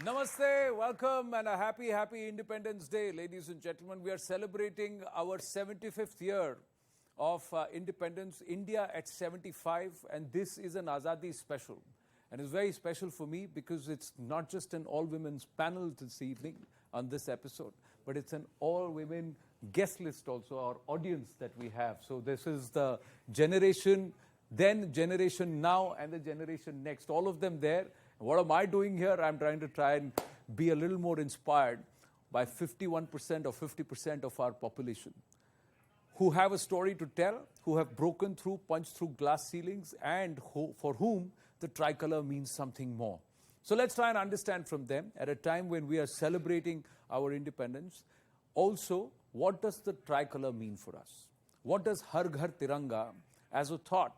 Namaste, welcome and a happy Independence Day, ladies and gentlemen. We are celebrating our 75th year of independence, India at 75, and this is an Azadi special. And it's very special for me because it's not just an all-women's panel this evening on this episode, but it's an all-women guest list also, our audience that we have. So this is the generation then, generation now, and the generation next, all of them there. What am I doing here? I'm trying and be a little more inspired by 51% or 50% of our population who have a story to tell, who have broken through, punched through glass ceilings, and for whom the tricolor means something more. So let's try and understand from them at a time when we are celebrating our independence. Also, what does the tricolor mean for us? What does Har Ghar Tiranga as a thought,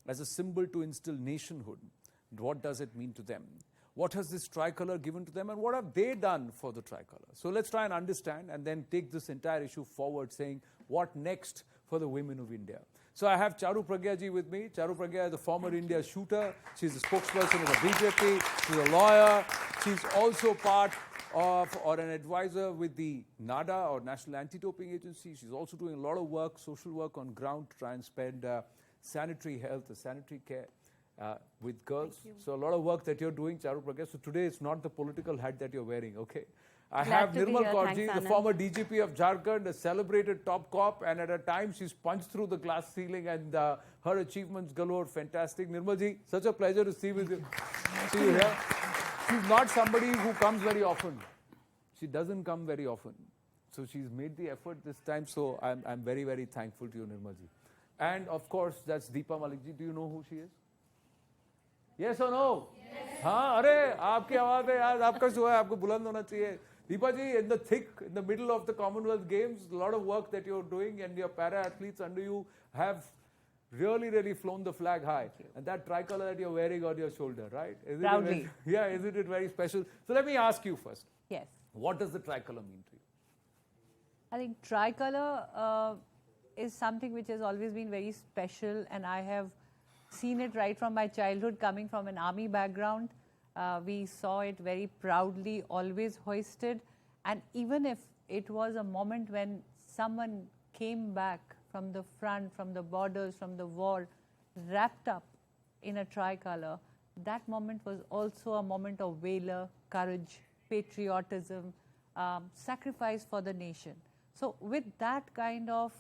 as a symbol to instill nationhood? What does it mean to them? What has this tricolor given to them, and what have they done for the tricolor? So let's try and understand and then take this entire issue forward, saying what next for the women of India. So I have Charu Pragya ji with me. Charu Pragya is the former India shooter. She's a spokesperson of the BJP. She's a lawyer. She's also part of or an advisor with the NADA, or National Anti-Doping Agency. She's also doing a lot of work, social work on ground to try and spread sanitary health, sanitary care with girls. So a lot of work that you're doing, Charu Pragya. So today it's not the political hat that you're wearing, okay? I have Nirmal Kaur ji, the former DGP of Jharkhand, a celebrated top cop, and at a time she's punched through the glass ceiling, and her achievements galore, fantastic. Nirmal ji, such a pleasure to see you here. She's not somebody who comes very often. She doesn't come very often. So she's made the effort this time, so I'm very thankful to you, Nirmal ji. And of course, that's Deepa Malik ji. Do you know who she is? Yes or no? Yes. हाँ, अरे आपकी आवाज़ है यार, आपका show है, आपको बुलंद होना चाहिए. Deepa ji, in the middle of the Commonwealth Games, a lot of work that you're doing, and your para-athletes under you have really flown the flag high. And that tricolor that you're wearing on your shoulder, right? Proudly. Isn't it very special? So let me ask you first. Yes. What does the tricolor mean to you? I think tricolor is something which has always been very special, and I have seen it right from my childhood. Coming from an army background, we saw it very proudly, always hoisted. And even if it was a moment when someone came back from the front, from the borders, from the war, wrapped up in a tricolor, that moment was also a moment of valor, courage, patriotism, sacrifice for the nation. So with that kind of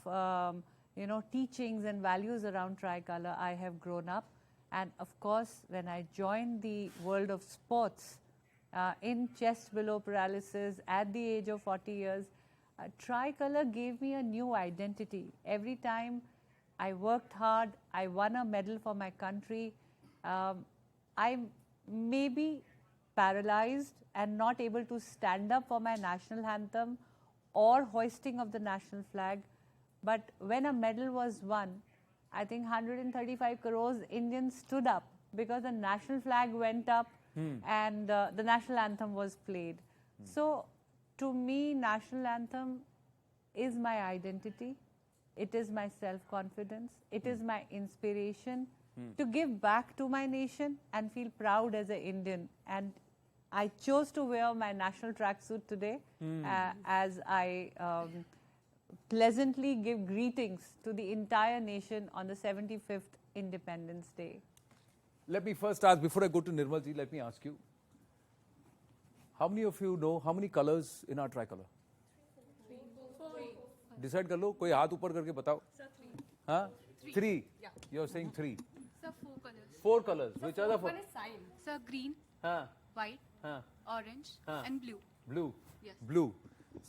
teachings and values around tricolor, I have grown up. And of course, when I joined the world of sports in chest below paralysis at the age of 40 years, tricolor gave me a new identity. Every time I worked hard, I won a medal for my country. I may be paralyzed and not able to stand up for my national anthem or hoisting of the national flag. But when a medal was won, I think 135 crores Indians stood up because the national flag went up and the national anthem was played. So to me, national anthem is my identity. It is my self-confidence. It is my inspiration to give back to my nation and feel proud as an Indian. And I chose to wear my national tracksuit today as I pleasantly give greetings to the entire nation on the 75th Independence Day. Let me first ask, before I go to Nirmal ji, let me ask you, how many of you know how many colors in our tricolor? Decide कर लो, कोई हाथ ऊपर करके बताओ. Sir, three. Huh? Three. Yeah. You're saying three. Sir, four colors. Four colors. Which are the four? One is sign. Sir, green, Huh? white, Huh? orange, Huh. and blue. Blue. Yes. Blue.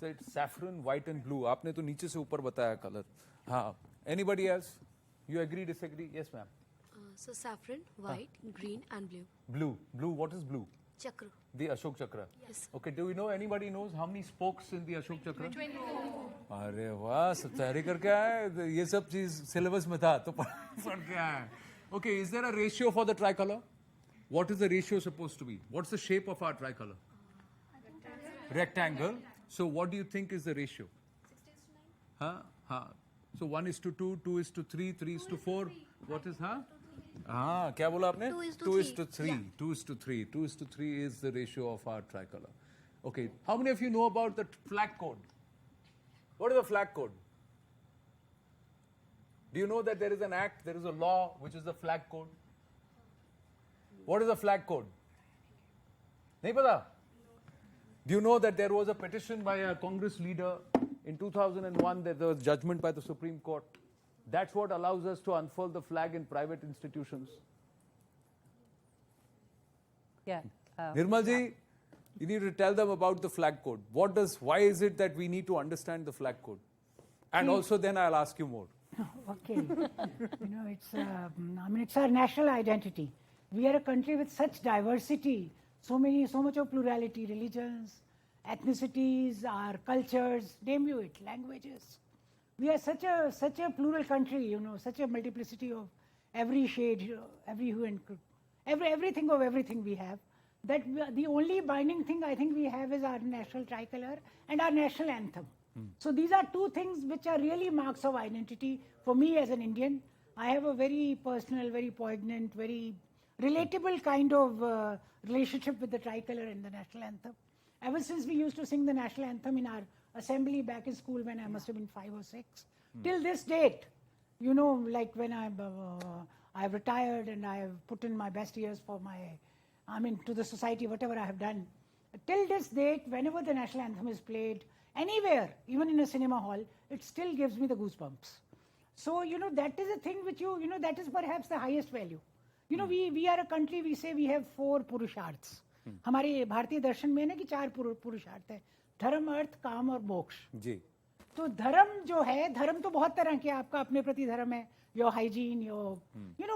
So it's saffron, white and blue. आपने तो नीचे से ऊपर बताया color. हाँ. Anybody else? You agree, disagree? Yes, ma'am. So saffron, white, green and blue. Blue. Blue. What is blue? Chakra. The Ashok Chakra. Yes. Okay. Do we know, anybody knows how many spokes in the Ashok Chakra? 24. अरे वाह, सब तैयारी करके आए. ये सब चीज syllabus में था तो पढ़ के आए. Okay, is there a ratio for the tricolor? What is the ratio supposed to be? What's the shape of our tricolor? Rectangle. So what do you think is the ratio? 16:9. Huh? So 1:2, 2:3, 3:4. What is, huh? हाँ, क्या बोला आपने? 2:3. 2:3. 2:3. 2:3 is the ratio of our tricolor. Okay. How many of you know about the flag code? What is the flag code? Do you know that there is an act, there is a law which is the flag code? What is the flag code? नहीं पता? Do you know that there was a petition by a Congress leader in 2001 that there was judgment by the Supreme Court? That's what allows us to unfurl the flag in private institutions. Yeah. Nirmal ji, you need to tell them about the flag code. Why is it that we need to understand the flag code? And also then I'll ask you more. Okay. It's our national identity. We are a country with such diversity, so much of plurality, religions, ethnicities, our cultures, name you it, languages. We are such a plural country, such a multiplicity of every shade, every hue and everything of everything we have. That the only binding thing I think we have is our national tricolor and our national anthem. So these are two things which are really marks of identity for me as an Indian. I have a very personal, very poignant, very relatable kind of relationship with the tricolor and the national anthem. Ever since we used to sing the national anthem in our assembly back in school when I must have been 5 or 6, till this date, like when I've retired and I have put in my best years for to the society, whatever I have done. Till this date, whenever the national anthem is played, anywhere, even in a cinema hall, it still gives me the goosebumps. So, that is a thing which that is perhaps the highest value. We are a country, we say we have 4 purusharths. हमारे भारतीय दर्शन में ना कि 4 पुरुषार्थ है, धर्म, अर्थ, काम और मोक्ष. जी. तो धर्म जो है, धर्म तो बहुत तरह के, आपका अपने प्रति धर्म है, your hygiene, your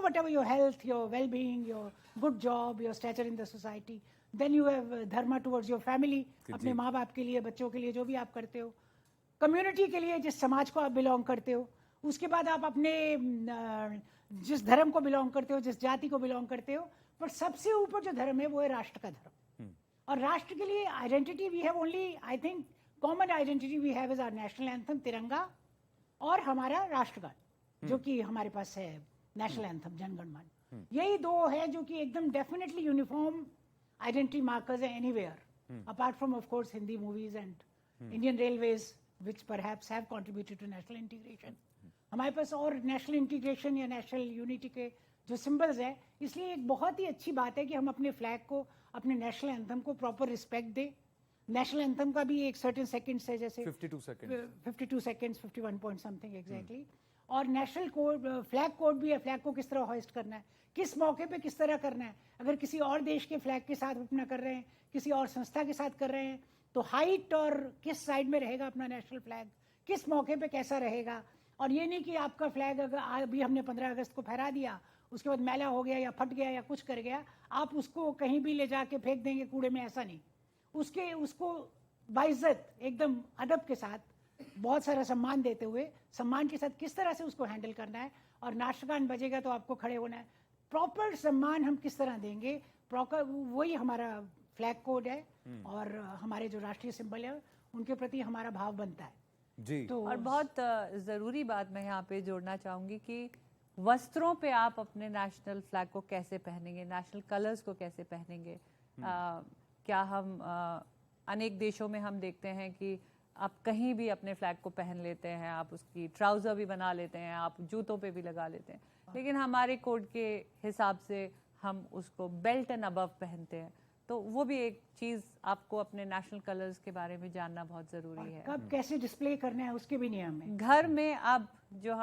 whatever, your health, your well-being, your good job, your stature in the society. Then you have dharma towards your family, अपने माँ बाप के लिए, बच्चों के लिए, जो भी आप करते हो, कम्युनिटी के लिए, जिस समाज को आप बिलोंग करते हो, उसके बाद आप अपने जिस धर्म को बिलोंग करते हो, जिस जाति को बिलोंग करते हो, पर सबसे ऊपर जो धर्म है वो है राष्ट्र का धर्म. और राष्ट्र के लिए identity we have only, I think common identity we have is our national anthem Tiranga और हमारा राष्ट्रगान जो कि हमारे पास है नेशनल एंथम जनगण मन. यही 2 है जो कि एकदम definitely uniform identity markers are anywhere, apart from, of course, Hindi movies and Indian Railways, which perhaps have contributed to national integration. हमारे पास और नेशनल इंटीग्रेशन या नेशनल यूनिटी के जो सिंबल्स है, इसलिए एक बहुत ही अच्छी बात है कि हम अपने फ्लैग को, अपने नेशनल एंथम को प्रॉपर रिस्पेक्ट दें. नेशनल एंथम का भी एक सर्टेन सेकंड्स है, जैसे 52 सेकंड्स 51 पॉइंट समथिंग एग्जैक्टली. और नेशनल कोड, फ्लैग कोड भी है, फ्लैग को किस तरह होइस्ट करना है, किस मौके पे किस तरह करना है. अगर किसी और देश के फ्लैग के साथ अपना कर रहे हैं, किसी और संस्था के साथ कर रहे हैं, तो हाइट और किस साइड में रहेगा अपना नेशनल फ्लैग, किस मौके पे कैसा रहेगा. और ये नहीं कि आपका फ्लैग अगर अभी हमने 15 अगस्त को फहरा दिया, उसके बाद मैला हो गया या फट गया या कुछ कर गया, आप उसको कहीं भी ले जाके फेंक देंगे कूड़े में, ऐसा नहीं. उसको बाइज्जत एकदम अदब के साथ, बहुत सारा सम्मान देते हुए, सम्मान के साथ किस तरह से उसको हैंडल करना है. और राष्ट्रगान बजेगा तो आपको खड़े होना है. प्रॉपर सम्मान हम किस तरह देंगे, प्रॉपर वही हमारा फ्लैग कोड है. और हमारे जो राष्ट्रीय सिंबल है उनके प्रति हमारा भाव बनता है जी. तो और बहुत ज़रूरी बात मैं यहाँ पे जोड़ना चाहूँगी कि वस्त्रों पे आप अपने नेशनल फ्लैग को कैसे पहनेंगे, नेशनल कलर्स को कैसे पहनेंगे. क्या हम अनेक देशों में हम देखते हैं कि आप कहीं भी अपने फ्लैग को पहन लेते हैं, आप उसकी ट्राउज़र भी बना लेते हैं, आप जूतों पे भी लगा लेते हैं, लेकिन हमारे कोड के हिसाब से हम उसको बेल्ट एंड अबव पहनते हैं. तो वो भी एक चीज़ आपको अपने नेशनल कलर्स के बारे में जानना बहुत ज़रूरी है. कब कैसे डिस्प्ले करना है उसके भी नियम है. घर में अब जो हम